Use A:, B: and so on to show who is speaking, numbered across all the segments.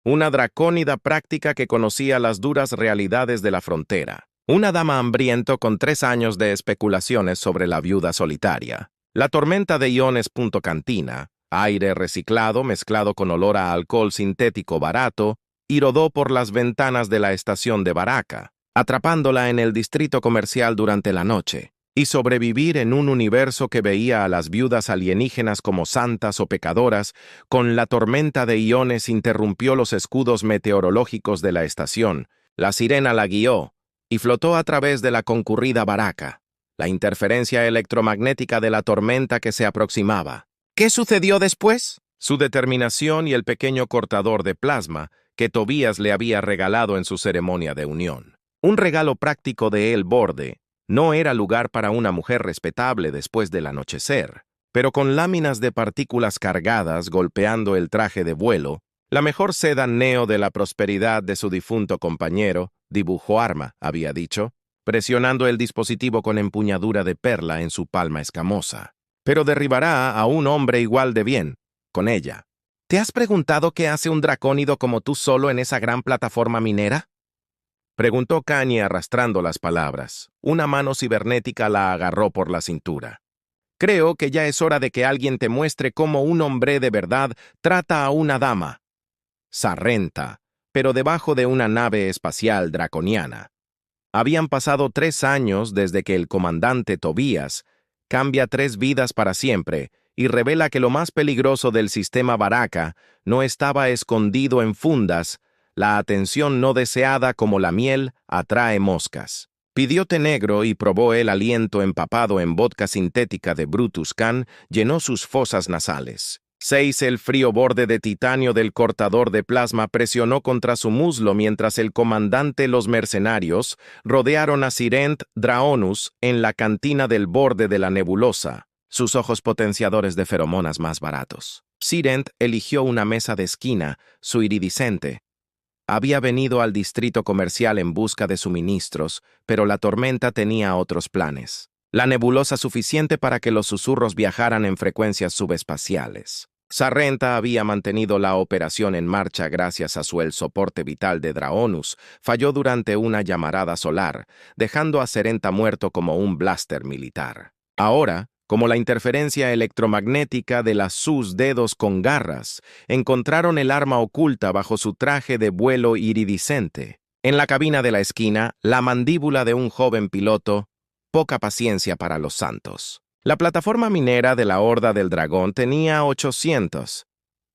A: una dracónida práctica que conocía las duras realidades de la frontera. Una dama hambriento con 3 años de especulaciones sobre la viuda solitaria. La tormenta de iones. Cantina, aire reciclado mezclado con olor a alcohol sintético barato, y rodó por las ventanas de la estación de Baraka, atrapándola en el distrito comercial durante la noche, y sobrevivir en un universo que veía a las viudas alienígenas como santas o pecadoras. Con la tormenta de iones interrumpió los escudos meteorológicos de la estación. La sirena la guió y flotó a través de la concurrida Baraka, la interferencia electromagnética de la tormenta que se aproximaba. ¿Qué sucedió después? Su determinación y el pequeño cortador de plasma que Tobías le había regalado en su ceremonia de unión. Un regalo práctico de El Borde. No era lugar para una mujer respetable después del anochecer, pero con láminas de partículas cargadas golpeando el traje de vuelo, la mejor seda neo de la prosperidad de su difunto compañero, dibujo arma, había dicho, presionando el dispositivo con empuñadura de perla en su palma escamosa. Pero derribará a un hombre igual de bien, con ella. ¿Te has preguntado qué hace un dracónido como tú solo en esa gran plataforma minera? Preguntó Kanye arrastrando las palabras. Una mano cibernética la agarró por la cintura. Creo que ya es hora de que alguien te muestre cómo un hombre de verdad trata a una dama. Sarrenta, pero debajo de una nave espacial draconiana. Habían pasado 3 años desde que el comandante Tobías cambia 3 vidas para siempre y revela que lo más peligroso del sistema Baraka no estaba escondido en fundas. La atención no deseada como la miel atrae moscas. Pidió té negro y probó el aliento empapado en vodka sintética de Brutus Khan, llenó sus fosas nasales. 6. El frío borde de titanio del cortador de plasma presionó contra su muslo mientras el comandante y los mercenarios rodearon a Sirent Draonus en la cantina del borde de la nebulosa, sus ojos potenciadores de feromonas más baratos. Sirent eligió una mesa de esquina, su iridiscente. Había venido al distrito comercial en busca de suministros, pero la tormenta tenía otros planes. La nebulosa suficiente para que los susurros viajaran en frecuencias subespaciales. Sarrenta había mantenido la operación en marcha gracias a el soporte vital de Draonus. Falló durante una llamarada solar, dejando a Serenta muerto como un blaster militar. Ahora, como la interferencia electromagnética de sus dedos con garras, encontraron el arma oculta bajo su traje de vuelo iridiscente. En la cabina de la esquina, la mandíbula de un joven piloto. Poca paciencia para los santos. La plataforma minera de la Horda del Dragón tenía 800.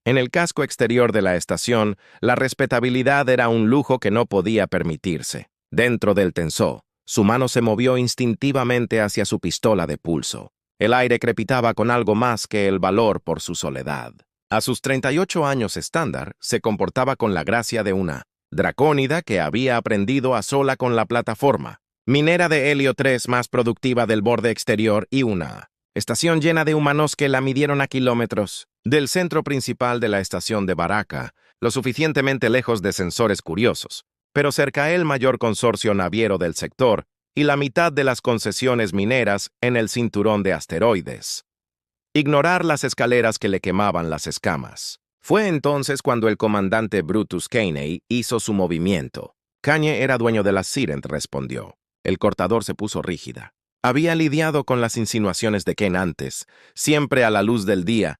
A: En el casco exterior de la estación, la respetabilidad era un lujo que no podía permitirse. Dentro del tensó, su mano se movió instintivamente hacia su pistola de pulso. El aire crepitaba con algo más que el valor por su soledad. A sus 38 años estándar, se comportaba con la gracia de una dracónida que había aprendido a sola con la plataforma. Minera de helio 3 más productiva del borde exterior y una estación llena de humanos que la midieron a kilómetros del centro principal de la estación de Baraka, lo suficientemente lejos de sensores curiosos, pero cerca el mayor consorcio naviero del sector y la mitad de las concesiones mineras en el cinturón de asteroides. Ignorar las escaleras que le quemaban las escamas. Fue entonces cuando el comandante Brutus Caney hizo su movimiento. Kanye era dueño de la Sirent, respondió. El cortador se puso rígida. Había lidiado con las insinuaciones de Ken antes, siempre a la luz del día,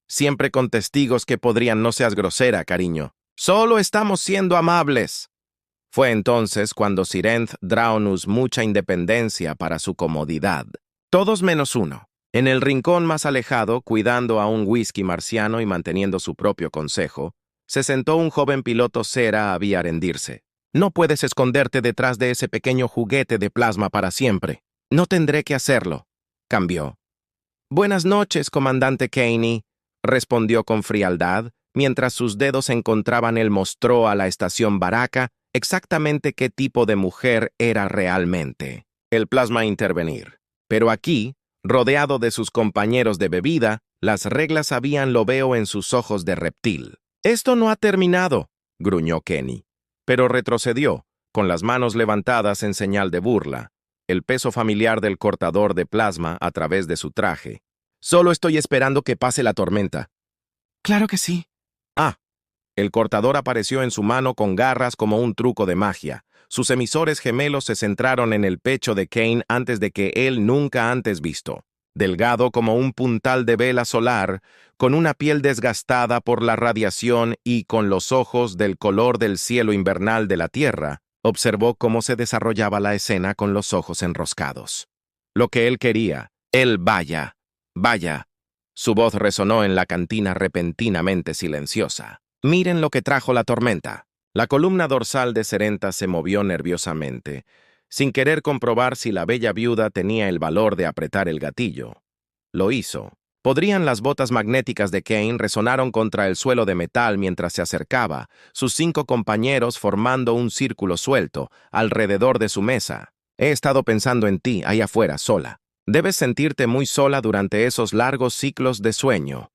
A: siempre con testigos que podrían no seas grosera, cariño. Solo estamos siendo amables. Fue entonces cuando Sirent Draonus mucha independencia para su comodidad. Todos menos uno. En el rincón más alejado, cuidando a un whisky marciano y manteniendo su propio consejo, se sentó un joven piloto cera a rendirse. No puedes esconderte detrás de ese pequeño juguete de plasma para siempre. No tendré que hacerlo. Cambió. Buenas noches, comandante Caney, respondió con frialdad, mientras sus dedos encontraban. Él mostró a la estación Baraka exactamente qué tipo de mujer era realmente. El plasma intervenir. Pero aquí, rodeado de sus compañeros de bebida, las reglas habían lo veo en sus ojos de reptil. Esto no ha terminado, gruñó Kenny. Pero retrocedió, con las manos levantadas en señal de burla, el peso familiar del cortador de plasma a través de su traje. Solo estoy esperando que pase la tormenta. Claro que sí. Ah, El cortador apareció en su mano con garras como un truco de magia. Sus emisores gemelos se centraron en el pecho de Kane antes de que él nunca antes visto. Delgado como un puntal de vela solar, con una piel desgastada por la radiación y con los ojos del color del cielo invernal de la Tierra, observó cómo se desarrollaba la escena con los ojos enroscados. Lo que él quería, él vaya, vaya. Su voz resonó en la cantina repentinamente silenciosa. Miren lo que trajo la tormenta. La columna dorsal de Serenta se movió nerviosamente, sin querer comprobar si la bella viuda tenía el valor de apretar el gatillo. Lo hizo. Podrían las botas magnéticas de Kane resonaron contra el suelo de metal mientras se acercaba, sus 5 compañeros formando un círculo suelto alrededor de su mesa. He estado pensando en ti, ahí afuera, sola. Debes sentirte muy sola durante esos largos ciclos de sueño.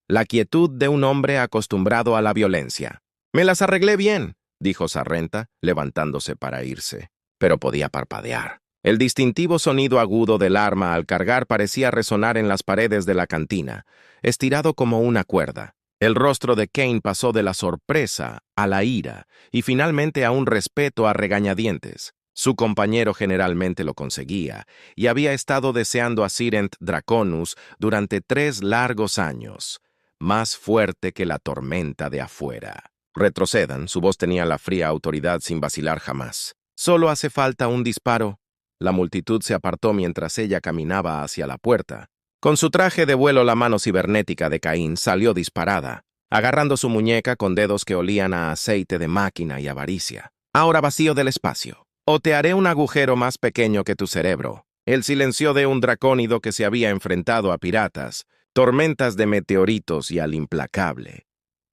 A: La quietud de un hombre acostumbrado a la violencia. «Me las arreglé bien», dijo Sarrenta, levantándose para irse. Pero podía parpadear. El distintivo sonido agudo del arma al cargar parecía resonar en las paredes de la cantina, estirado como una cuerda. El rostro de Kane pasó de la sorpresa a la ira y finalmente a un respeto a regañadientes. Su compañero generalmente lo conseguía y había estado deseando a Sirent Draconus durante 3 largos años, más fuerte que la tormenta de afuera. Retrocedan, su voz tenía la fría autoridad sin vacilar jamás. Solo hace falta un disparo. La multitud se apartó mientras ella caminaba hacia la puerta. Con su traje de vuelo la mano cibernética de Caín salió disparada, agarrando su muñeca con dedos que olían a aceite de máquina y avaricia. Ahora vacío del espacio. O te haré un agujero más pequeño que tu cerebro. El silencio de un dracónido que se había enfrentado a piratas, tormentas de meteoritos y al implacable.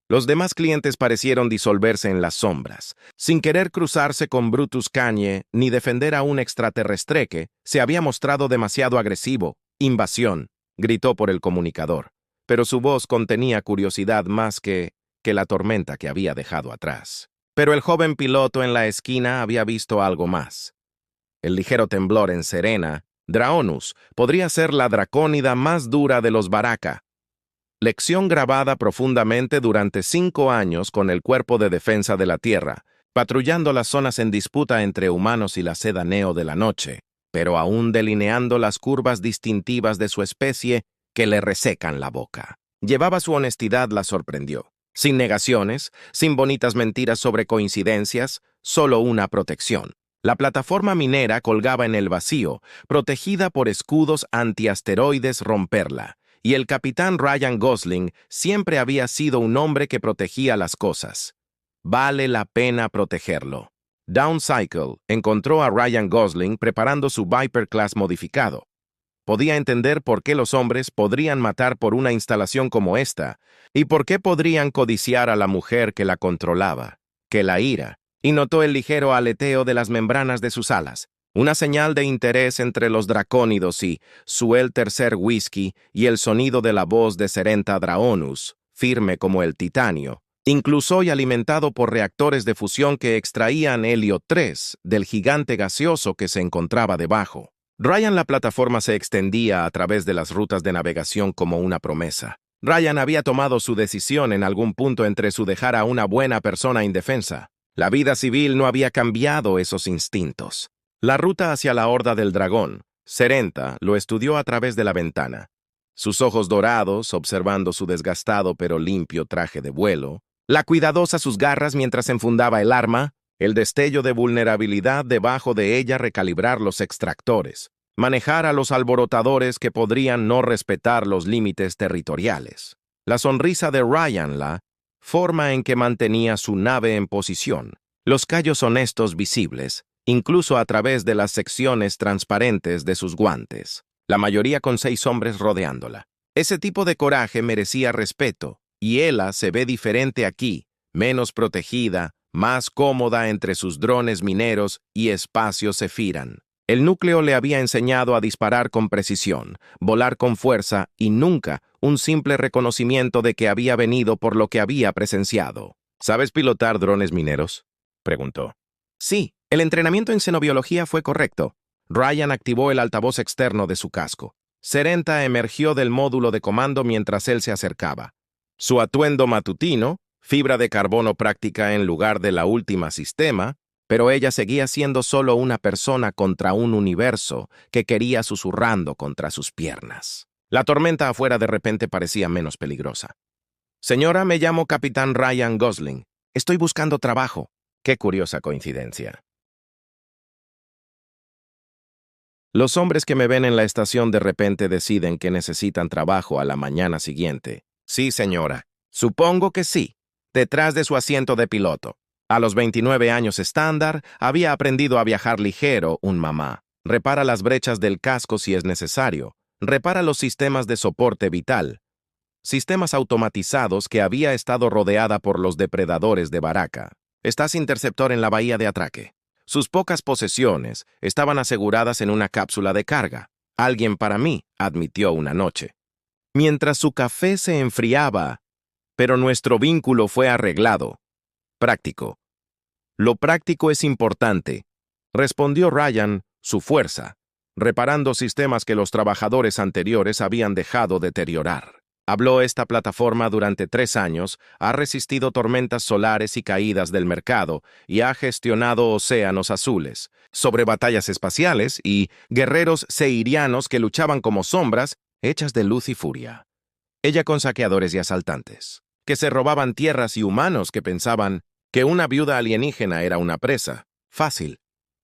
A: Los demás clientes parecieron disolverse en las sombras. Sin querer cruzarse con Brutus Cañe ni defender a un extraterrestre que se había mostrado demasiado agresivo. «Invasión», gritó por el comunicador, pero su voz contenía curiosidad más que la tormenta que había dejado atrás. Pero el joven piloto en la esquina había visto algo más. El ligero temblor en Serena, Draconus, podría ser la dracónida más dura de los Baraka. Lección grabada profundamente durante 5 años con el Cuerpo de Defensa de la Tierra, patrullando las zonas en disputa entre humanos y la seda neo de la noche, pero aún delineando las curvas distintivas de su especie que le resecan la boca. Llevaba su honestidad, la sorprendió. Sin negaciones, sin bonitas mentiras sobre coincidencias, solo una protección. La plataforma minera colgaba en el vacío, protegida por escudos antiasteroides romperla. Y el capitán Ryan Gosling siempre había sido un hombre que protegía las cosas. Vale la pena protegerlo. Downcycle encontró a Ryan Gosling preparando su Viper Class modificado. Podía entender por qué los hombres podrían matar por una instalación como esta, y por qué podrían codiciar a la mujer que la controlaba, que la ira, y notó el ligero aleteo de las membranas de sus alas. Una señal de interés entre los dracónidos y su el tercer whisky y el sonido de la voz de Serenta Draconus, firme como el titanio, incluso y alimentado por reactores de fusión que extraían helio 3 del gigante gaseoso que se encontraba debajo. La plataforma se extendía a través de las rutas de navegación como una promesa. Ryan había tomado su decisión en algún punto entre su dejar a una buena persona indefensa. La vida civil no había cambiado esos instintos. La ruta hacia la Horda del Dragón, Serenta lo estudió a través de la ventana. Sus ojos dorados, observando su desgastado pero limpio traje de vuelo, la cuidadosa sus garras mientras enfundaba el arma, el destello de vulnerabilidad debajo de ella recalibrar los extractores, manejar a los alborotadores que podrían no respetar los límites territoriales. La sonrisa de Ryan, la forma en que mantenía su nave en posición, los callos honestos visibles, incluso a través de las secciones transparentes de sus guantes, la mayoría con 6 hombres rodeándola. Ese tipo de coraje merecía respeto, y ella se ve diferente aquí, menos protegida, más cómoda entre sus drones mineros y espacios Sephiran. El núcleo le había enseñado a disparar con precisión, volar con fuerza y nunca un simple reconocimiento de que había venido por lo que había presenciado. ¿Sabes pilotar drones mineros?, preguntó. Sí. El entrenamiento en xenobiología fue correcto. Ryan activó el altavoz externo de su casco. Serenta emergió del módulo de comando mientras él se acercaba. Su atuendo matutino, fibra de carbono práctica en lugar de la última sistema, pero ella seguía siendo solo una persona contra un universo que quería susurrando contra sus piernas. La tormenta afuera de repente parecía menos peligrosa. Señora, me llamo Capitán Ryan Gosling. Estoy buscando trabajo. Qué curiosa coincidencia. Los hombres que me ven en la estación de repente deciden que necesitan trabajo a la mañana siguiente. Sí, señora. Supongo que sí. Detrás de su asiento de piloto. A los 29 años estándar, había aprendido a viajar ligero, un mamá. Repara las brechas del casco si es necesario. Repara los sistemas de soporte vital. Sistemas automatizados que había estado rodeada por los depredadores de Baraka. Estás interceptor en la bahía de atraque. Sus pocas posesiones estaban aseguradas en una cápsula de carga. Alguien para mí, admitió una noche. Mientras su café se enfriaba, pero nuestro vínculo fue arreglado. Práctico. Lo práctico es importante, respondió Ryan, su fuerza, reparando sistemas que los trabajadores anteriores habían dejado deteriorar. Habló esta plataforma durante 3 años, ha resistido tormentas solares y caídas del mercado y ha gestionado océanos azules, sobre batallas espaciales y guerreros seirianos que luchaban como sombras hechas de luz y furia. Ella con saqueadores y asaltantes, que se robaban tierras y humanos que pensaban que una viuda alienígena era una presa. Fácil.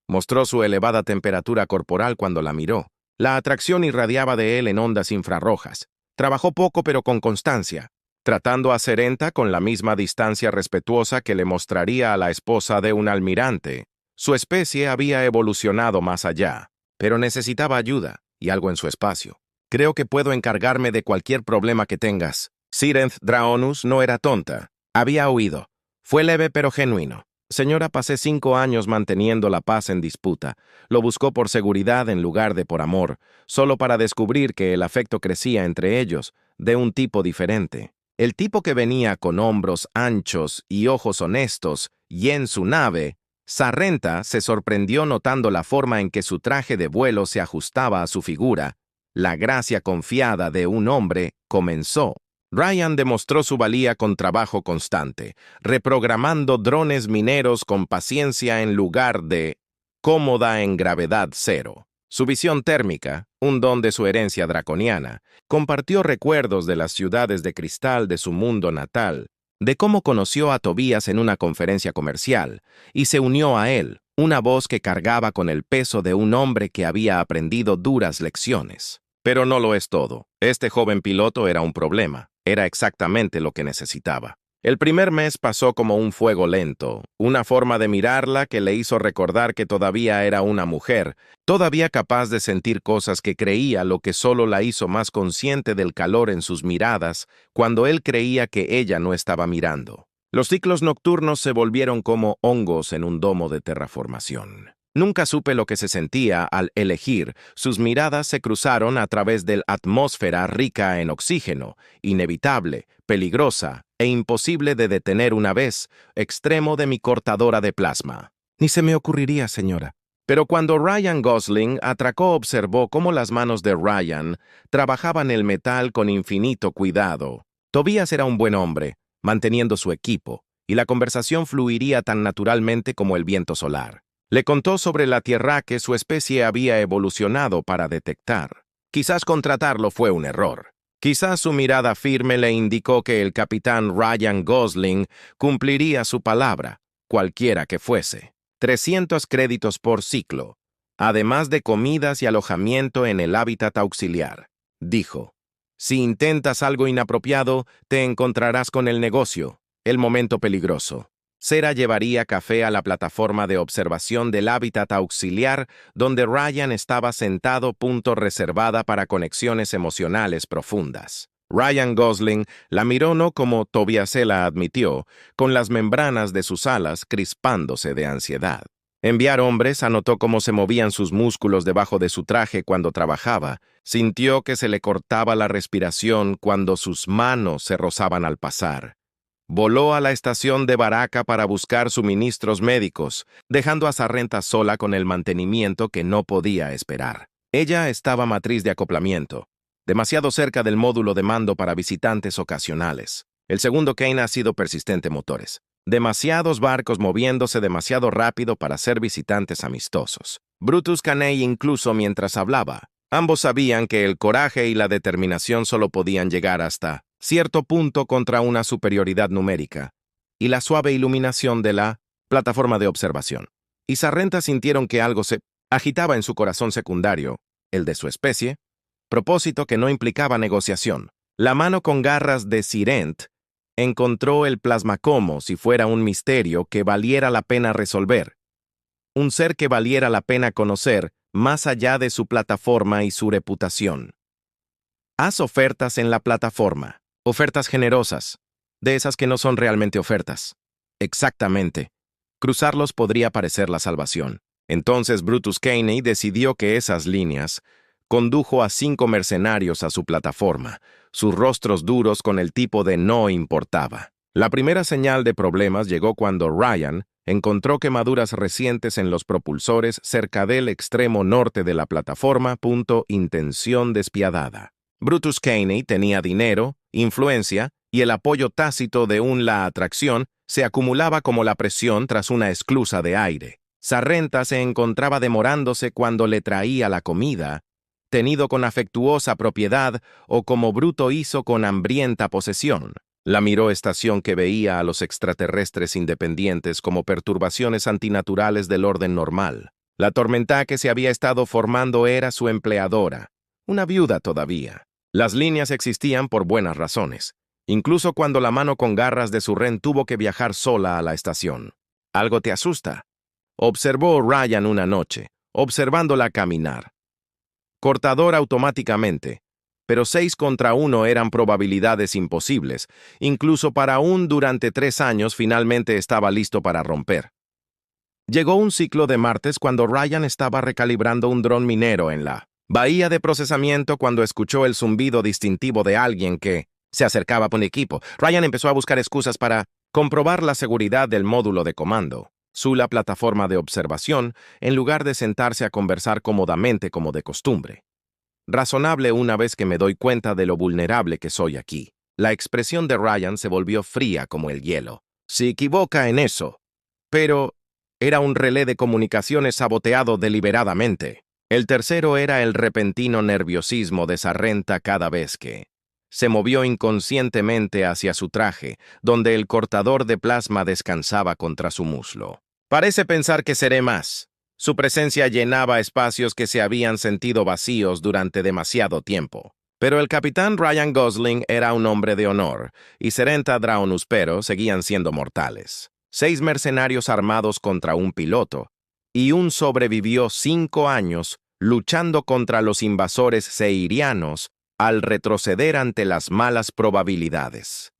A: Mostró su elevada temperatura corporal cuando la miró. La atracción irradiaba de él en ondas infrarrojas. Trabajó poco pero con constancia, tratando a Serenta con la misma distancia respetuosa que le mostraría a la esposa de un almirante. Su especie había evolucionado más allá, pero necesitaba ayuda y algo en su espacio. Creo que puedo encargarme de cualquier problema que tengas. Sirenth Draonus no era tonta. Había huido. Fue leve pero genuino. Señora, pasé 5 años manteniendo la paz en disputa. Lo buscó por seguridad en lugar de por amor, solo para descubrir que el afecto crecía entre ellos, de un tipo diferente. El tipo que venía con hombros anchos y ojos honestos, y en su nave, Sarrenta se sorprendió notando la forma en que su traje de vuelo se ajustaba a su figura. La gracia confiada de un hombre comenzó. Ryan demostró su valía con trabajo constante, reprogramando drones mineros con paciencia en lugar de cómoda en gravedad cero. Su visión térmica, un don de su herencia draconiana, compartió recuerdos de las ciudades de cristal de su mundo natal, de cómo conoció a Tobías en una conferencia comercial, y se unió a él, una voz que cargaba con el peso de un hombre que había aprendido duras lecciones. Pero no lo es todo. Este joven piloto era un problema. Era exactamente lo que necesitaba. El primer mes pasó como un fuego lento, una forma de mirarla que le hizo recordar que todavía era una mujer, todavía capaz de sentir cosas que creía, lo que solo la hizo más consciente del calor en sus miradas cuando él creía que ella no estaba mirando. Los ciclos nocturnos se volvieron como hongos en un domo de terraformación. Nunca supe lo que se sentía al elegir. Sus miradas se cruzaron a través de la atmósfera rica en oxígeno, inevitable, peligrosa e imposible de detener una vez, extremo de mi cortadora de plasma. Ni se me ocurriría, señora. Pero cuando Ryan Gosling atracó, observó cómo las manos de Ryan trabajaban el metal con infinito cuidado. Tobías era un buen hombre, manteniendo su equipo, y la conversación fluiría tan naturalmente como el viento solar. Le contó sobre la tierra que su especie había evolucionado para detectar. Quizás contratarlo fue un error. Quizás su mirada firme le indicó que el capitán Ryan Gosling cumpliría su palabra, cualquiera que fuese. 300 créditos por ciclo, además de comidas y alojamiento en el hábitat auxiliar. Dijo, si intentas algo inapropiado, te encontrarás con el negocio, el momento peligroso. Sera llevaría café a la plataforma de observación del hábitat auxiliar donde Ryan estaba sentado, reservada para conexiones emocionales profundas. Ryan Gosling la miró no como Tobías la admitió, con las membranas de sus alas crispándose de ansiedad. Enviar hombres anotó cómo se movían sus músculos debajo de su traje cuando trabajaba. Sintió que se le cortaba la respiración cuando sus manos se rozaban al pasar. Voló a la estación de Baraka para buscar suministros médicos, dejando a Sarrenta sola con el mantenimiento que no podía esperar. Ella estaba matriz de acoplamiento, demasiado cerca del módulo de mando para visitantes ocasionales. El segundo Kane ha sido persistente motores. Demasiados barcos moviéndose demasiado rápido para ser visitantes amistosos. Brutus Caney incluso mientras hablaba. Ambos sabían que el coraje y la determinación solo podían llegar hasta cierto punto contra una superioridad numérica y la suave iluminación de la plataforma de observación. Y Sarrenta sintieron que algo se agitaba en su corazón secundario, el de su especie, propósito que no implicaba negociación. La mano con garras de Sirent encontró el plasma como si fuera un misterio que valiera la pena resolver, un ser que valiera la pena conocer más allá de su plataforma y su reputación. Haz ofertas en la plataforma, ofertas generosas, de esas que no son realmente ofertas. Exactamente. Cruzarlos podría parecer la salvación. Entonces Brutus Caney decidió que esas líneas condujo a 5 mercenarios a su plataforma, sus rostros duros con el tipo de no importaba. La primera señal de problemas llegó cuando Ryan encontró quemaduras recientes en los propulsores cerca del extremo norte de la plataforma. Intención despiadada. Brutus Caney tenía dinero, influencia y el apoyo tácito de la atracción se acumulaba como la presión tras una esclusa de aire. Sarrenta se encontraba demorándose cuando le traía la comida, tenido con afectuosa propiedad o como Bruto hizo con hambrienta posesión. La miró estación que veía a los extraterrestres independientes como perturbaciones antinaturales del orden normal. La tormenta que se había estado formando era su empleadora, una viuda todavía. Las líneas existían por buenas razones, incluso cuando la mano con garras de Surren tuvo que viajar sola a la estación. «¿Algo te asusta?», observó Ryan una noche, observándola caminar. Cortador automáticamente, pero 6 contra 1 eran probabilidades imposibles, incluso para durante 3 años finalmente estaba listo para romper. Llegó un ciclo de martes cuando Ryan estaba recalibrando un dron minero en la bahía de procesamiento cuando escuchó el zumbido distintivo de alguien que se acercaba por un equipo. Ryan empezó a buscar excusas para comprobar la seguridad del módulo de comando, la plataforma de observación, en lugar de sentarse a conversar cómodamente como de costumbre. Razonable una vez que me doy cuenta de lo vulnerable que soy aquí. La expresión de Ryan se volvió fría como el hielo. Se equivoca en eso. Pero era un relé de comunicaciones saboteado deliberadamente. El tercero era el repentino nerviosismo de Sarrenta cada vez que se movió inconscientemente hacia su traje, donde el cortador de plasma descansaba contra su muslo. Parece pensar que seré más. Su presencia llenaba espacios que se habían sentido vacíos durante demasiado tiempo. Pero el capitán Ryan Gosling era un hombre de honor, y Serenta Draunuspero seguían siendo mortales. 6 mercenarios armados contra un piloto, y sobrevivió 5 años luchando contra los invasores seirianos al retroceder ante las malas probabilidades.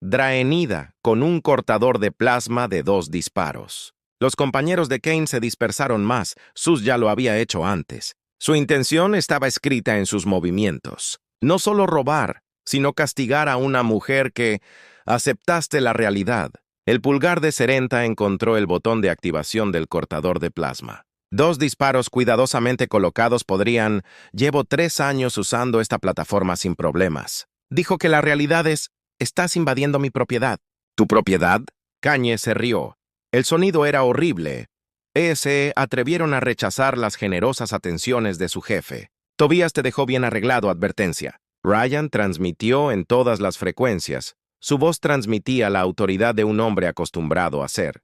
A: Draenida, con un cortador de plasma de 2 disparos. Los compañeros de Kane se dispersaron más, Sus ya lo había hecho antes. Su intención estaba escrita en sus movimientos. No solo robar, sino castigar a una mujer que aceptaste la realidad. El pulgar de Serenta encontró el botón de activación del cortador de plasma. 2 disparos cuidadosamente colocados podrían... Llevo 3 años usando esta plataforma sin problemas. Dijo que la realidad es... Estás invadiendo mi propiedad. ¿Tu propiedad? Cañe se rió. El sonido era horrible. Se atrevieron a rechazar las generosas atenciones de su jefe. Tobías te dejó bien arreglado, advertencia. Ryan transmitió en todas las frecuencias. Su voz transmitía la autoridad de un hombre acostumbrado a ser,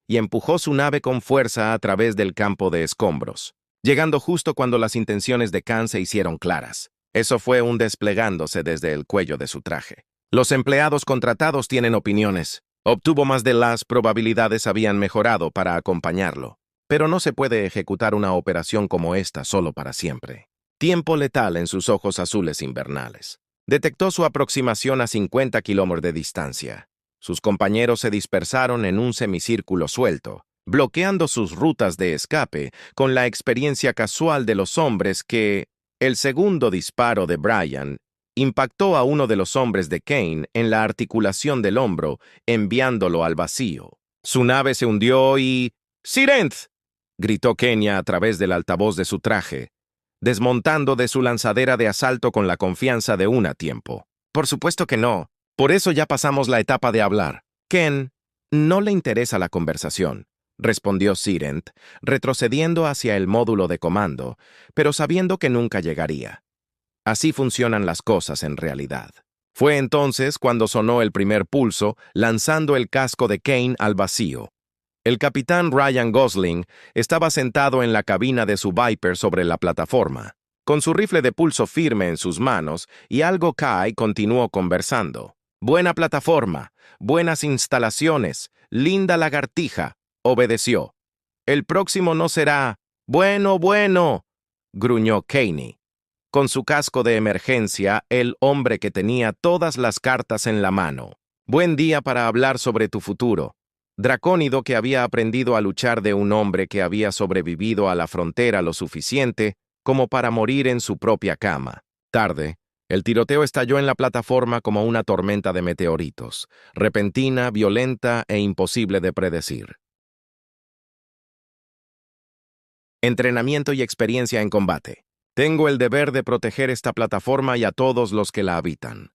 A: y empujó su nave con fuerza a través del campo de escombros, llegando justo cuando las intenciones de Khan se hicieron claras. Eso fue un desplegándose desde el cuello de su traje. Los empleados contratados tienen opiniones. Obtuvo más de las probabilidades habían mejorado para acompañarlo. Pero no se puede ejecutar una operación como esta solo para siempre. Tiempo letal en sus ojos azules invernales. Detectó su aproximación a 50 kilómetros de distancia. Sus compañeros se dispersaron en un semicírculo suelto, bloqueando sus rutas de escape con la experiencia casual de los hombres que... El segundo disparo de Brian impactó a uno de los hombres de Kane en la articulación del hombro, enviándolo al vacío. Su nave se hundió y... ¡Sirent!, gritó Kenya a través del altavoz de su traje, desmontando de su lanzadera de asalto con la confianza de un a tiempo. Por supuesto que no. Por eso ya pasamos la etapa de hablar. Ken, no le interesa la conversación, respondió Sirent, retrocediendo hacia el módulo de comando, pero sabiendo que nunca llegaría. Así funcionan las cosas en realidad. Fue entonces cuando sonó el primer pulso, lanzando el casco de Kane al vacío. El capitán Ryan Gosling estaba sentado en la cabina de su Viper sobre la plataforma, con su rifle de pulso firme en sus manos, y Algo Kai continuó conversando. «Buena plataforma, buenas instalaciones, linda lagartija», obedeció. «El próximo no será...» Bueno, gruñó Kaney. Con su casco de emergencia, el hombre que tenía todas las cartas en la mano. «Buen día para hablar sobre tu futuro». Dracónido, que había aprendido a luchar de un hombre que había sobrevivido a la frontera lo suficiente como para morir en su propia cama. Tarde, el tiroteo estalló en la plataforma como una tormenta de meteoritos, repentina, violenta e imposible de predecir. Entrenamiento y experiencia en combate. Tengo el deber de proteger esta plataforma y a todos los que la habitan.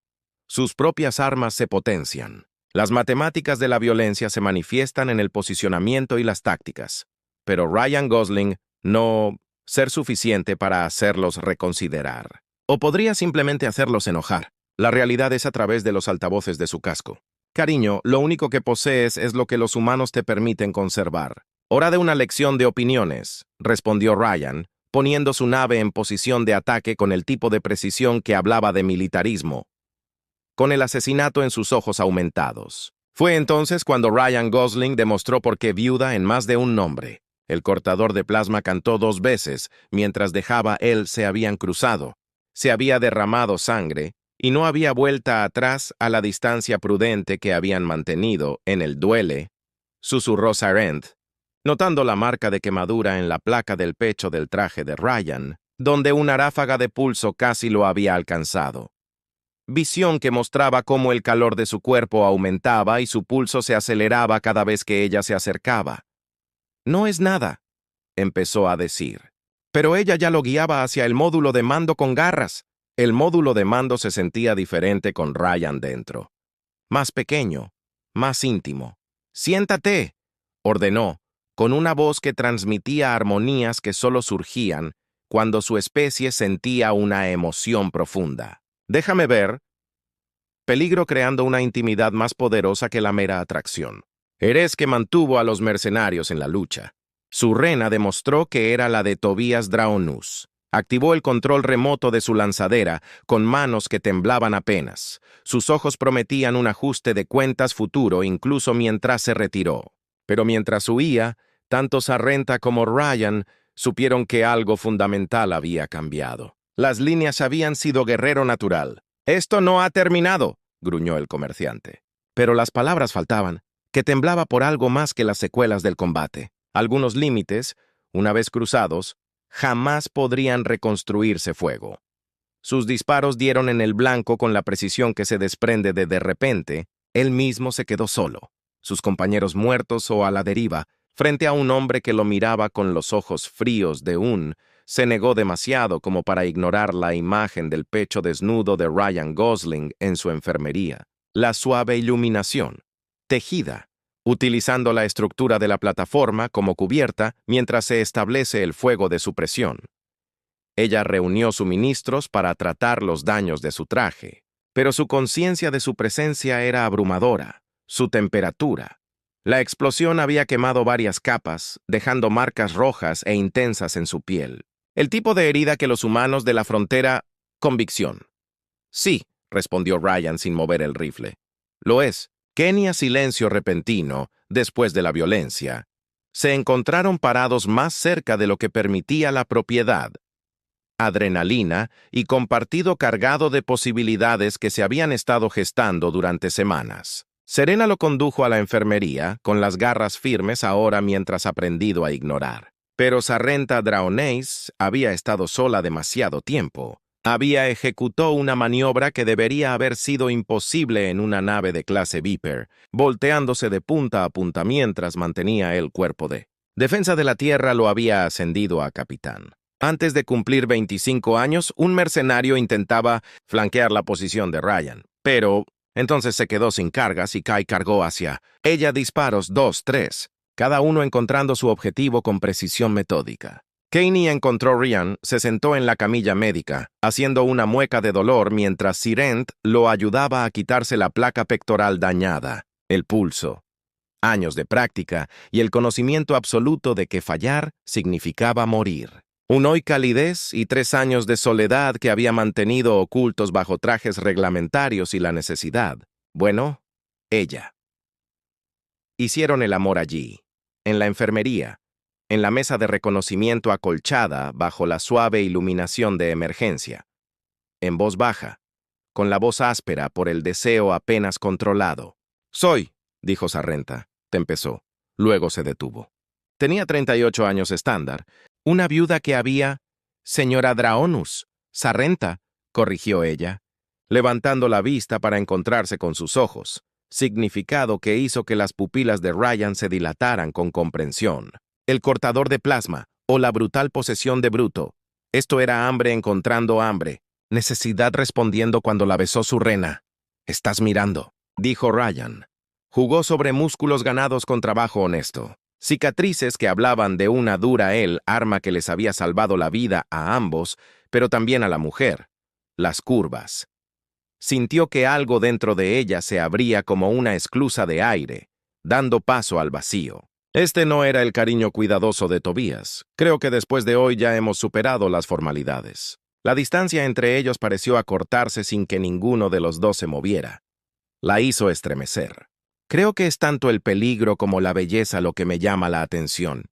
A: Sus propias armas se potencian. Las matemáticas de la violencia se manifiestan en el posicionamiento y las tácticas, pero Ryan Gosling no ser suficiente para hacerlos reconsiderar. O podría simplemente hacerlos enojar. La realidad es a través de los altavoces de su casco. Cariño, lo único que posees es lo que los humanos te permiten conservar. Hora de una lección de opiniones, respondió Ryan, poniendo su nave en posición de ataque con el tipo de precisión que hablaba de militarismo, con el asesinato en sus ojos aumentados. Fue entonces cuando Ryan Gosling demostró por qué viuda en más de un nombre. El cortador de plasma cantó 2 veces, mientras dejaba él se habían cruzado. Se había derramado sangre, y no había vuelta atrás a la distancia prudente que habían mantenido en el duele, susurró Sarent, notando la marca de quemadura en la placa del pecho del traje de Ryan, donde una ráfaga de pulso casi lo había alcanzado. Visión que mostraba cómo el calor de su cuerpo aumentaba y su pulso se aceleraba cada vez que ella se acercaba. «No es nada», empezó a decir. Pero ella ya lo guiaba hacia el módulo de mando con garras. El módulo de mando se sentía diferente con Ryan dentro. Más pequeño, más íntimo. «Siéntate», ordenó, con una voz que transmitía armonías que solo surgían cuando su especie sentía una emoción profunda. «Déjame ver». Peligro creando una intimidad más poderosa que la mera atracción. Eres que mantuvo a los mercenarios en la lucha. Su rena demostró que era la de Tobias Draonus. Activó el control remoto de su lanzadera, con manos que temblaban apenas. Sus ojos prometían un ajuste de cuentas futuro incluso mientras se retiró. Pero mientras huía, tanto Sarrenta como Ryan supieron que algo fundamental había cambiado. Las líneas habían sido guerrero natural. «Esto no ha terminado», gruñó el comerciante. Pero las palabras faltaban, que temblaba por algo más que las secuelas del combate. Algunos límites, una vez cruzados, jamás podrían reconstruirse fuego. Sus disparos dieron en el blanco con la precisión que se desprende de repente, él mismo se quedó solo, sus compañeros muertos o a la deriva, frente a un hombre que lo miraba con los ojos fríos de se negó demasiado como para ignorar la imagen del pecho desnudo de Ryan Gosling en su enfermería. La suave iluminación, tejida, utilizando la estructura de la plataforma como cubierta mientras se establece el fuego de supresión. Ella reunió suministros para tratar los daños de su traje, pero su conciencia de su presencia era abrumadora, su temperatura. La explosión había quemado varias capas, dejando marcas rojas e intensas en su piel. El tipo de herida que los humanos de la frontera... Convicción. «Sí», respondió Ryan sin mover el rifle. «Lo es». Kenia silencio repentino, después de la violencia. Se encontraron parados más cerca de lo que permitía la propiedad. Adrenalina y compartido cargado de posibilidades que se habían estado gestando durante semanas. Serena lo condujo a la enfermería, con las garras firmes ahora mientras aprendido a ignorar. Pero Sarrenta Draoneis había estado sola demasiado tiempo. Había ejecutado una maniobra que debería haber sido imposible en una nave de clase Viper, volteándose de punta a punta mientras mantenía el cuerpo de defensa de la Tierra. Lo había ascendido a capitán. Antes de cumplir 25 años, un mercenario intentaba flanquear la posición de Ryan, pero Entonces se quedó sin cargas y Kai cargó hacia ella disparos 2, 3, cada uno encontrando su objetivo con precisión metódica. Kaney encontró Ryan, se sentó en la camilla médica, haciendo una mueca de dolor mientras Sirent lo ayudaba a quitarse la placa pectoral dañada, el pulso. Años de práctica y el conocimiento absoluto de que fallar significaba morir. Un hoy calidez y 3 años de soledad que había mantenido ocultos bajo trajes reglamentarios y la necesidad. Bueno, ella. Hicieron el amor allí, en la enfermería, en la mesa de reconocimiento acolchada bajo la suave iluminación de emergencia, en voz baja, con la voz áspera por el deseo apenas controlado. «Soy», dijo Sarrenta, empezó. Luego se detuvo. Tenía 38 años estándar, una viuda que había... «Señora Draonus, Sarrenta», corrigió ella, levantando la vista para encontrarse con sus ojos, significado que hizo que las pupilas de Ryan se dilataran con comprensión. El cortador de plasma, o la brutal posesión de Bruto. Esto era hambre encontrando hambre, necesidad respondiendo cuando la besó su rena. «Estás mirando», dijo Ryan. Jugó sobre músculos ganados con trabajo honesto. Cicatrices que hablaban de una dura arma que les había salvado la vida a ambos, pero también a la mujer. Las curvas. Sintió que algo dentro de ella se abría como una esclusa de aire, dando paso al vacío. Este no era el cariño cuidadoso de Tobías. Creo que después de hoy ya hemos superado las formalidades. La distancia entre ellos pareció acortarse sin que ninguno de los dos se moviera. La hizo estremecer. Creo que es tanto el peligro como la belleza lo que me llama la atención.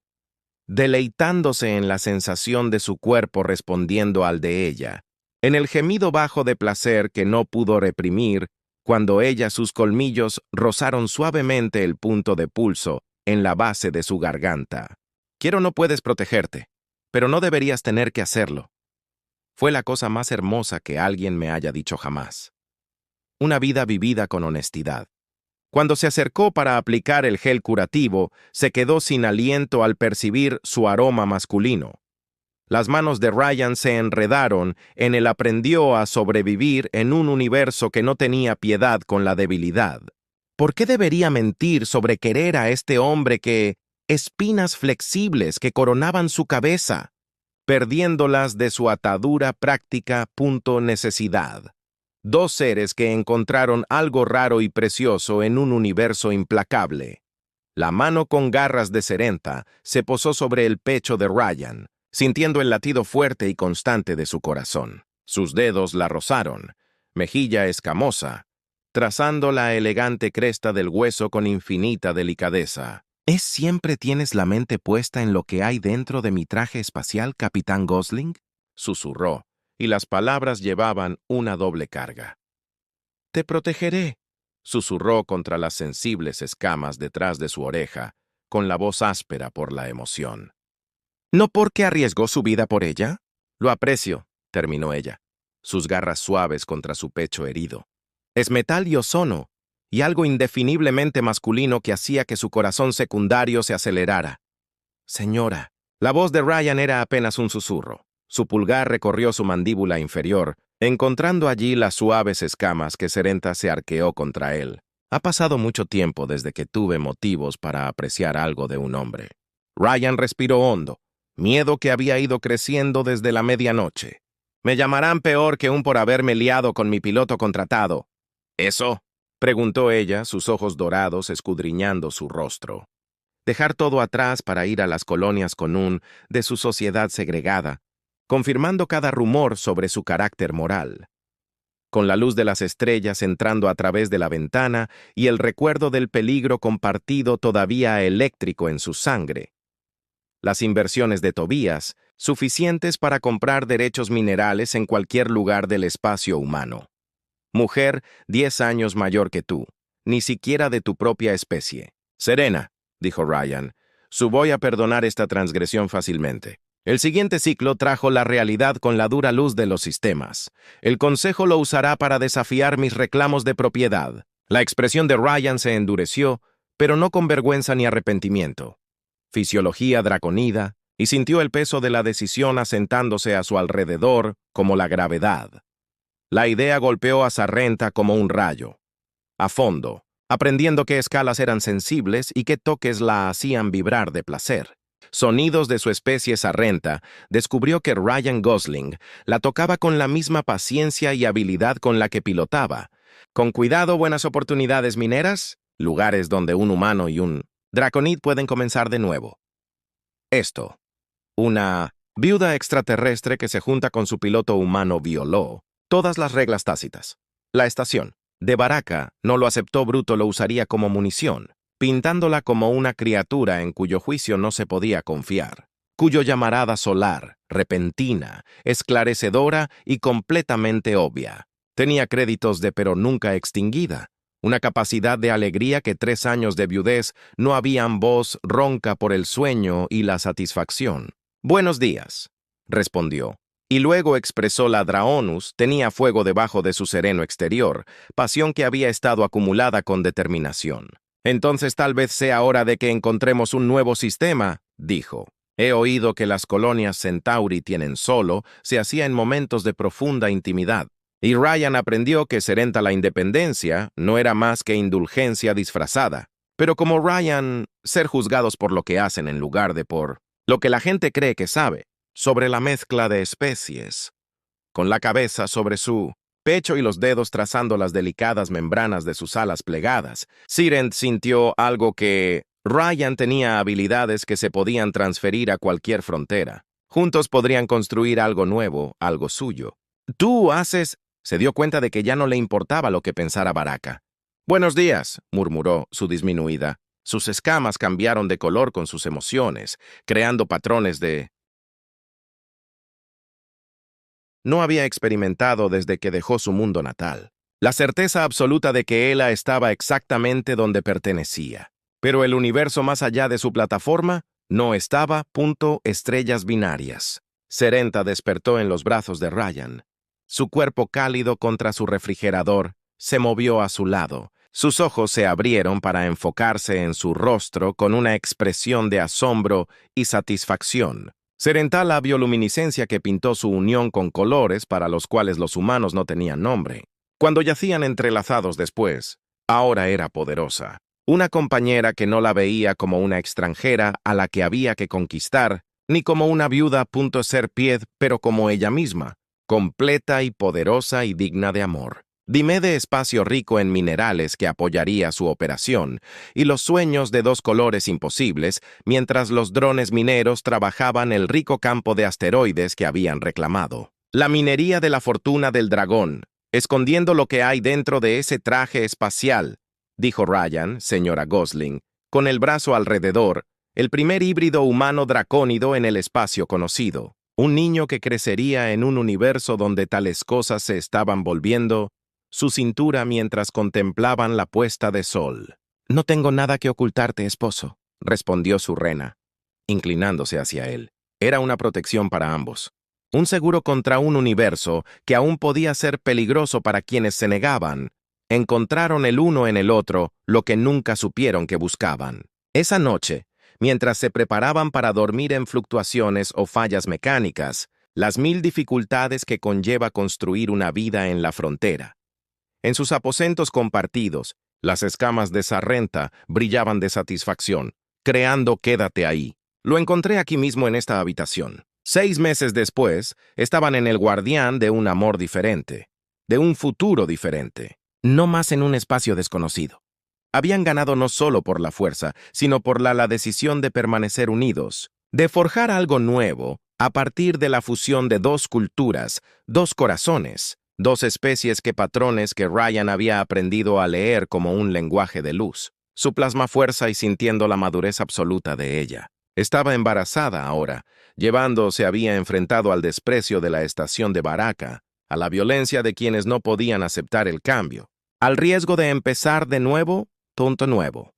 A: Deleitándose en la sensación de su cuerpo respondiendo al de ella, en el gemido bajo de placer que no pudo reprimir cuando sus colmillos rozaron suavemente el punto de pulso en la base de su garganta. «Quiero no puedes protegerte, pero no deberías tener que hacerlo». Fue la cosa más hermosa que alguien me haya dicho jamás. Una vida vivida con honestidad. Cuando se acercó para aplicar el gel curativo, se quedó sin aliento al percibir su aroma masculino. Las manos de Ryan se enredaron en el aprendió a sobrevivir en un universo que no tenía piedad con la debilidad. ¿Por qué debería mentir sobre querer a este hombre que... espinas flexibles que coronaban su cabeza, perdiéndolas de su atadura práctica necesidad? Dos seres que encontraron algo raro y precioso en un universo implacable. La mano con garras de Serenta se posó sobre el pecho de Ryan, sintiendo el latido fuerte y constante de su corazón. Sus dedos la rozaron, mejilla escamosa, trazando la elegante cresta del hueso con infinita delicadeza. «¿Es siempre tienes la mente puesta en lo que hay dentro de mi traje espacial, Capitán Gosling?», susurró, y las palabras llevaban una doble carga. «Te protegeré», susurró contra las sensibles escamas detrás de su oreja, con la voz áspera por la emoción. «¿No porque arriesgó su vida por ella?» «Lo aprecio», terminó ella, sus garras suaves contra su pecho herido. «Es metal y ozono, y algo indefiniblemente masculino que hacía que su corazón secundario se acelerara. Señora». La voz de Ryan era apenas un susurro. Su pulgar recorrió su mandíbula inferior, encontrando allí las suaves escamas que Serenta se arqueó contra él. «Ha pasado mucho tiempo desde que tuve motivos para apreciar algo de un hombre». Ryan respiró hondo, miedo que había ido creciendo desde la medianoche. «Me llamarán peor que un por haberme liado con mi piloto contratado». «¿Eso?», preguntó ella, sus ojos dorados escudriñando su rostro. Dejar todo atrás para ir a las colonias de su sociedad segregada, confirmando cada rumor sobre su carácter moral. Con la luz de las estrellas entrando a través de la ventana y el recuerdo del peligro compartido todavía eléctrico en su sangre. Las inversiones de Tobías, suficientes para comprar derechos minerales en cualquier lugar del espacio humano. Mujer 10 años mayor que tú, ni siquiera de tu propia especie. «Serena», dijo Ryan, «voy a perdonar esta transgresión fácilmente. El siguiente ciclo trajo la realidad con la dura luz de los sistemas. El Consejo lo usará para desafiar mis reclamos de propiedad». La expresión de Ryan se endureció, pero no con vergüenza ni arrepentimiento. Fisiología draconida, y sintió el peso de la decisión asentándose a su alrededor como la gravedad. La idea golpeó a Sarrenta como un rayo. a fondo, aprendiendo qué escalas eran sensibles y qué toques la hacían vibrar de placer. Sonidos de su especie sarrenta, descubrió que Ryan Gosling la tocaba con la misma paciencia y habilidad con la que pilotaba. Con cuidado, buenas oportunidades mineras, lugares donde un humano y un draconid pueden comenzar de nuevo. Esto, una viuda extraterrestre que se junta con su piloto humano violó todas las reglas tácitas. La estación de Baraka no lo aceptó, bruto lo usaría como munición, pintándola como una criatura en cuyo juicio no se podía confiar, cuyo llamarada solar, repentina, esclarecedora y completamente obvia. Tenía créditos de pero nunca extinguida, una capacidad de alegría que 3 años de viudez no habían voz ronca por el sueño y la satisfacción. «Buenos días», respondió, y luego expresó la Draonus tenía fuego debajo de su sereno exterior, pasión que había estado acumulada con determinación. «Entonces tal vez sea hora de que encontremos un nuevo sistema», dijo. «He oído que las colonias Centauri tienen solo, se hacía en momentos de profunda intimidad. Y Ryan aprendió que Serenta la independencia no era más que indulgencia disfrazada. Pero como Ryan, ser juzgados por lo que hacen en lugar de por lo que la gente cree que sabe, sobre la mezcla de especies. Con la cabeza sobre su pecho y los dedos trazando las delicadas membranas de sus alas plegadas, Sirent sintió algo que Ryan tenía habilidades que se podían transferir a cualquier frontera. Juntos podrían construir algo nuevo, algo suyo. «Tú haces...» Se dio cuenta de que ya no le importaba lo que pensara Baraka. «Buenos días», murmuró su disminuida. Sus escamas cambiaron de color con sus emociones, creando patrones de... No había experimentado desde que dejó su mundo natal. La certeza absoluta de que Ela estaba exactamente donde pertenecía. Pero el universo más allá de su plataforma no estaba, estrellas binarias. Serenta despertó en los brazos de Ryan. Su cuerpo cálido contra su refrigerador se movió a su lado. Sus ojos se abrieron para enfocarse en su rostro con una expresión de asombro y satisfacción. Serenta la bioluminiscencia que pintó su unión con colores para los cuales los humanos no tenían nombre. Cuando yacían entrelazados después, ahora era poderosa. Una compañera que no la veía como una extranjera a la que había que conquistar, ni como una viuda .ser-pied, pero como ella misma, completa y poderosa y digna de amor. Dime de espacio rico en minerales que apoyaría su operación, y los sueños de 2 colores imposibles, mientras los drones mineros trabajaban el rico campo de asteroides que habían reclamado. La minería de la fortuna del dragón, escondiendo lo que hay dentro de ese traje espacial, dijo Ryan, señora Gosling, con el brazo alrededor, el primer híbrido humano dracónido en el espacio conocido. Un niño que crecería en un universo donde tales cosas se estaban volviendo su cintura mientras contemplaban la puesta de sol. «No tengo nada que ocultarte, esposo», respondió su rena, inclinándose hacia él. Era una protección para ambos. Un seguro contra un universo que aún podía ser peligroso para quienes se negaban. Encontraron el uno en el otro lo que nunca supieron que buscaban. Esa noche, mientras se preparaban para dormir en fluctuaciones o fallas mecánicas, las 1000 dificultades que conlleva construir una vida en la frontera. En sus aposentos compartidos, las escamas de Sarrenta brillaban de satisfacción, creando «Quédate ahí». Lo encontré aquí mismo en esta habitación. 6 meses después, estaban en el guardián de un amor diferente, de un futuro diferente, no más en un espacio desconocido. Habían ganado no solo por la fuerza, sino por la decisión de permanecer unidos, de forjar algo nuevo a partir de la fusión de 2 culturas, 2 corazones, 2 especies que patrones que Ryan había aprendido a leer como un lenguaje de luz. Su plasma fuerza y sintiendo la madurez absoluta de ella. Estaba embarazada ahora, se había enfrentado al desprecio de la estación de Baraka, a la violencia de quienes no podían aceptar el cambio, al riesgo de empezar de nuevo, nuevo.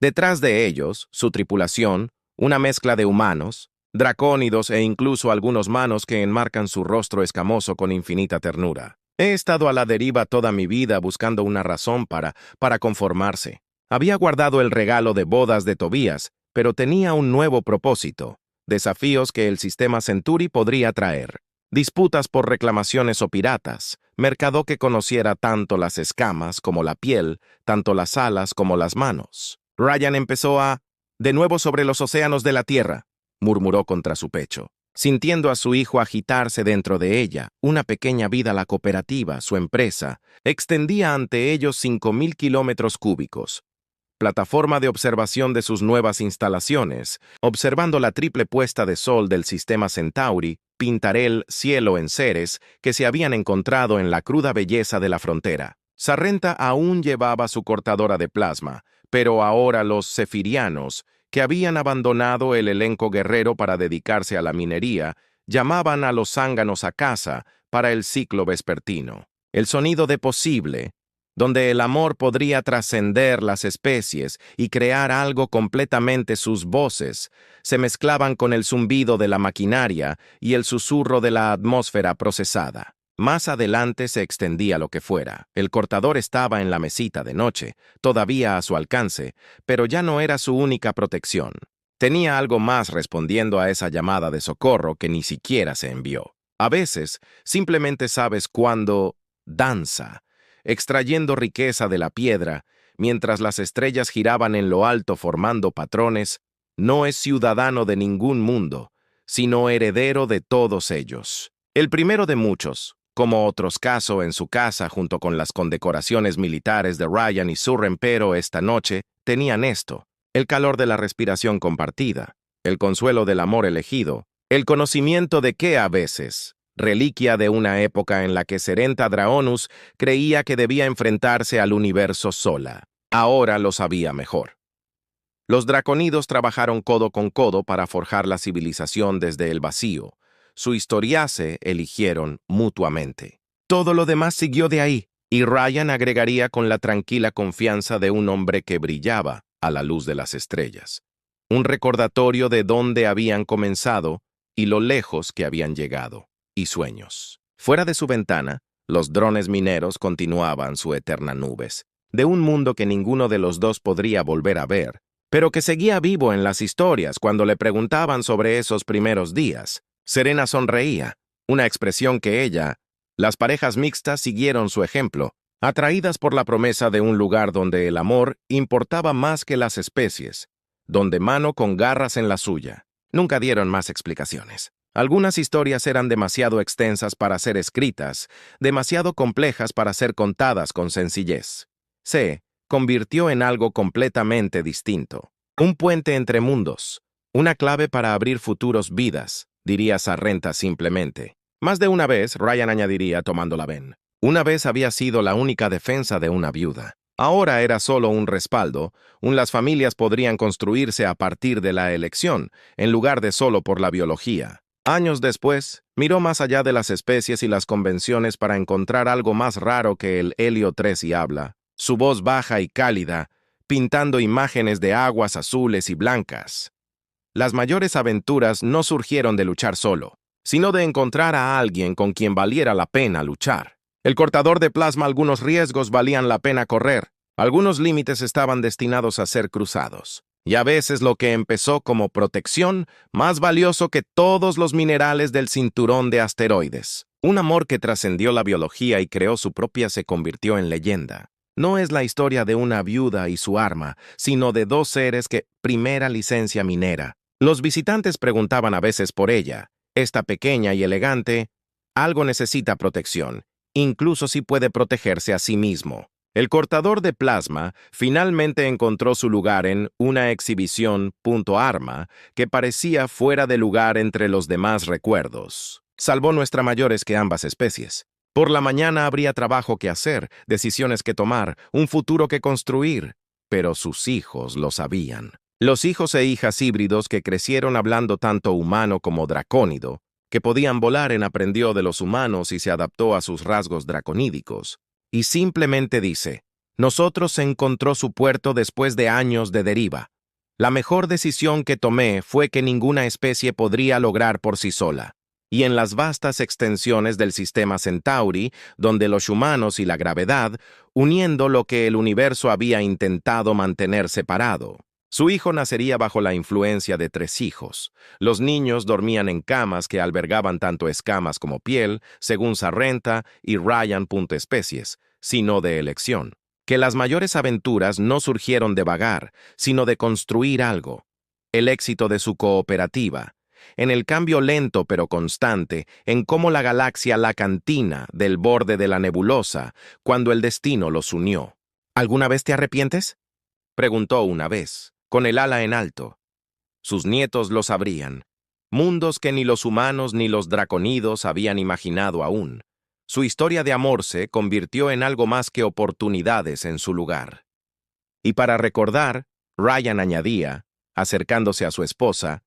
A: Detrás de ellos, su tripulación, una mezcla de humanos, dracónidos e incluso algunos manos que enmarcan su rostro escamoso con infinita ternura. He estado a la deriva toda mi vida buscando una razón para conformarse. Había guardado el regalo de bodas de Tobías, pero tenía un nuevo propósito, desafíos que el sistema Centauri podría traer, disputas por reclamaciones o piratas, mercado que conociera tanto las escamas como la piel, tanto las alas como las manos. Ryan empezó de nuevo sobre los océanos de la tierra, murmuró contra su pecho, sintiendo a su hijo agitarse dentro de ella. Una pequeña vida, la cooperativa, su empresa, extendía ante ellos 5.000 kilómetros cúbicos. Plataforma de observación de sus nuevas instalaciones, observando la triple puesta de sol del sistema Centauri, pintar el cielo en Ceres que se habían encontrado en la cruda belleza de la frontera. Sarrenta aún llevaba su cortadora de plasma, pero ahora los cefirianos, que habían abandonado el elenco guerrero para dedicarse a la minería, llamaban a los zánganos a casa para el ciclo vespertino. El sonido de posible, donde el amor podría trascender las especies y crear algo completamente. Sus voces se mezclaban con el zumbido de la maquinaria y el susurro de la atmósfera procesada. Más adelante se extendía lo que fuera. El cortador estaba en la mesita de noche, todavía a su alcance, pero ya no era su única protección. Tenía algo más respondiendo a esa llamada de socorro que ni siquiera se envió. A veces, simplemente sabes cuándo danza, extrayendo riqueza de la piedra, mientras las estrellas giraban en lo alto formando patrones. No es ciudadano de ningún mundo, sino heredero de todos ellos. El primero de muchos, como otros caso en su casa junto con las condecoraciones militares de Ryan y Surren, pero esta noche tenían esto: el calor de la respiración compartida, el consuelo del amor elegido, el conocimiento de que a veces, reliquia de una época en la que Serenta Draonus creía que debía enfrentarse al universo sola. Ahora lo sabía mejor. Los draconidos trabajaron codo con codo para forjar la civilización desde el vacío. Su historia se eligieron mutuamente. Todo lo demás siguió de ahí, y Ryan agregaría con la tranquila confianza de un hombre que brillaba a la luz de las estrellas. Un recordatorio de dónde habían comenzado y lo lejos que habían llegado. Y sueños. Fuera de su ventana, los drones mineros continuaban su eterna nubes, de un mundo que ninguno de los dos podría volver a ver, pero que seguía vivo en las historias. Cuando le preguntaban sobre esos primeros días, Serena sonreía, una expresión que las parejas mixtas siguieron su ejemplo, atraídas por la promesa de un lugar donde el amor importaba más que las especies, donde mano con garras en la suya. Nunca dieron más explicaciones. Algunas historias eran demasiado extensas para ser escritas, demasiado complejas para ser contadas con sencillez. Se convirtió en algo completamente distinto. Un puente entre mundos, una clave para abrir futuros vidas, diría Sarrenta simplemente. Más de una vez, Ryan añadiría tomando la ven. Una vez había sido la única defensa de una viuda. Ahora era solo un respaldo. Las familias podrían construirse a partir de la elección, en lugar de solo por la biología. Años después, miró más allá de las especies y las convenciones para encontrar algo más raro que el helio 3 y habla, su voz baja y cálida, pintando imágenes de aguas azules y blancas. Las mayores aventuras no surgieron de luchar solo, sino de encontrar a alguien con quien valiera la pena luchar. El cortador de plasma, algunos riesgos valían la pena correr, algunos límites estaban destinados a ser cruzados. Y a veces lo que empezó como protección, más valioso que todos los minerales del cinturón de asteroides. Un amor que trascendió la biología y creó su propia se convirtió en leyenda. No es la historia de una viuda y su arma, sino de dos seres que primera licencia minera. Los visitantes preguntaban a veces por ella. Esta pequeña y elegante, algo necesita protección, incluso si puede protegerse a sí mismo. El cortador de plasma finalmente encontró su lugar en una exhibición arma que parecía fuera de lugar entre los demás recuerdos. Salvó nuestra mayores que ambas especies. Por la mañana habría trabajo que hacer, decisiones que tomar, un futuro que construir, pero sus hijos lo sabían. Los hijos e hijas híbridos que crecieron hablando tanto humano como dracónido, que podían volar, aprendió de los humanos y se adaptó a sus rasgos draconídicos. Y simplemente dice, nosotros encontró su puerto después de años de deriva. La mejor decisión que tomé fue que ninguna especie podría lograr por sí sola. Y en las vastas extensiones del sistema Centauri, donde los humanos y la gravedad, uniendo lo que el universo había intentado mantener separado. Su hijo nacería bajo la influencia de 3 hijos. Los niños dormían en camas que albergaban tanto escamas como piel, según Sarrenta y Ryan. Especies, sino de elección. Que las mayores aventuras no surgieron de vagar, sino de construir algo. El éxito de su cooperativa, en el cambio lento pero constante, en cómo la galaxia la cantina del borde de la nebulosa, cuando el destino los unió. ¿Alguna vez te arrepientes?, preguntó una vez, con el ala en alto. Sus nietos lo sabrían. Mundos que ni los humanos ni los draconidos habían imaginado aún. Su historia de amor se convirtió en algo más que oportunidades en su lugar. Y para recordar, Ryan añadía, acercándose a su esposa,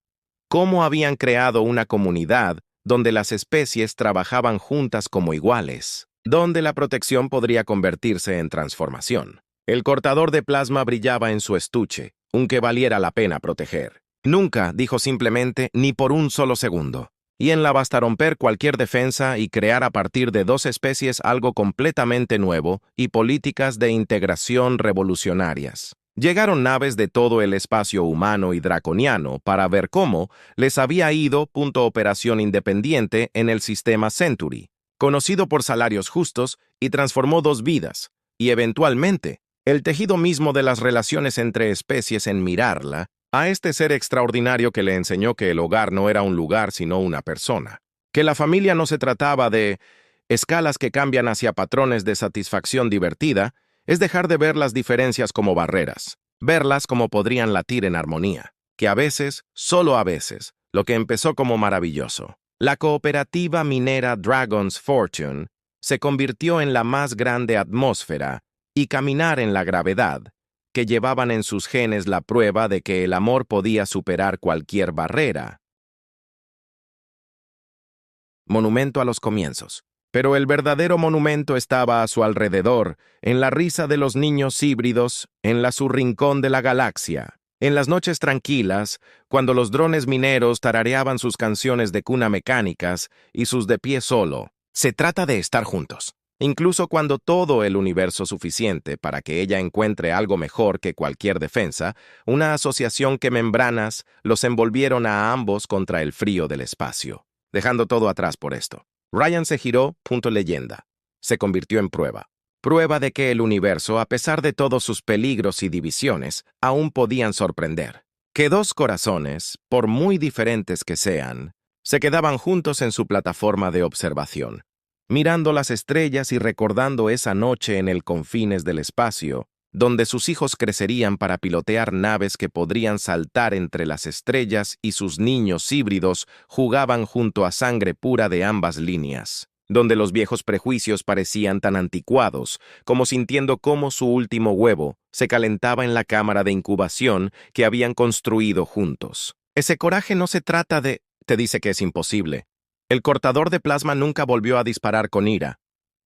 A: cómo habían creado una comunidad donde las especies trabajaban juntas como iguales, donde la protección podría convertirse en transformación. El cortador de plasma brillaba en su estuche, un que valiera la pena proteger. Nunca, dijo simplemente, ni por un solo segundo. Y en la basta romper cualquier defensa y crear a partir de 2 especies algo completamente nuevo y políticas de integración revolucionarias. Llegaron naves de todo el espacio humano y draconiano para ver cómo les había ido. Operación independiente en el sistema Century, conocido por salarios justos, y transformó 2 vidas, y eventualmente, el tejido mismo de las relaciones entre especies en mirarla, a este ser extraordinario que le enseñó que el hogar no era un lugar sino una persona, que la familia no se trataba de escalas que cambian hacia patrones de satisfacción divertida, es dejar de ver las diferencias como barreras, verlas como podrían latir en armonía, que a veces, solo a veces, lo que empezó como maravilloso. La cooperativa minera Dragon's Fortune se convirtió en la más grande atmósfera y caminar en la gravedad, que llevaban en sus genes la prueba de que el amor podía superar cualquier barrera. Monumento a los comienzos. Pero el verdadero monumento estaba a su alrededor, en la risa de los niños híbridos, en su rincón de la galaxia. En las noches tranquilas, cuando los drones mineros tarareaban sus canciones de cuna mecánicas y sus de pie solo. Se trata de estar juntos. Incluso cuando todo el universo suficiente para que ella encuentre algo mejor que cualquier defensa, una asociación que membranas los envolvieron a ambos contra el frío del espacio. Dejando todo atrás por esto. Ryan se giró. Leyenda. Se convirtió en prueba. Prueba de que el universo, a pesar de todos sus peligros y divisiones, aún podían sorprender. Que 2 corazones, por muy diferentes que sean, se quedaban juntos en su plataforma de observación, mirando las estrellas y recordando esa noche en el confines del espacio, donde sus hijos crecerían para pilotear naves que podrían saltar entre las estrellas y sus niños híbridos jugaban junto a sangre pura de ambas líneas, donde los viejos prejuicios parecían tan anticuados como sintiendo cómo su último huevo se calentaba en la cámara de incubación que habían construido juntos. Ese coraje no se trata de... te dice que es imposible. El cortador de plasma nunca volvió a disparar con ira.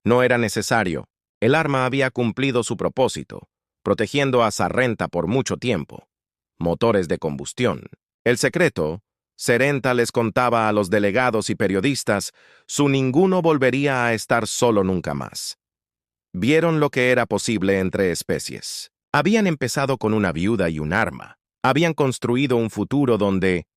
A: No era necesario. El arma había cumplido su propósito, protegiendo a Sarrenta por mucho tiempo. Motores de combustión. El secreto, Sarrenta les contaba a los delegados y periodistas, su ninguno volvería a estar solo nunca más. Vieron lo que era posible entre especies. Habían empezado con una viuda y un arma. Habían construido un futuro donde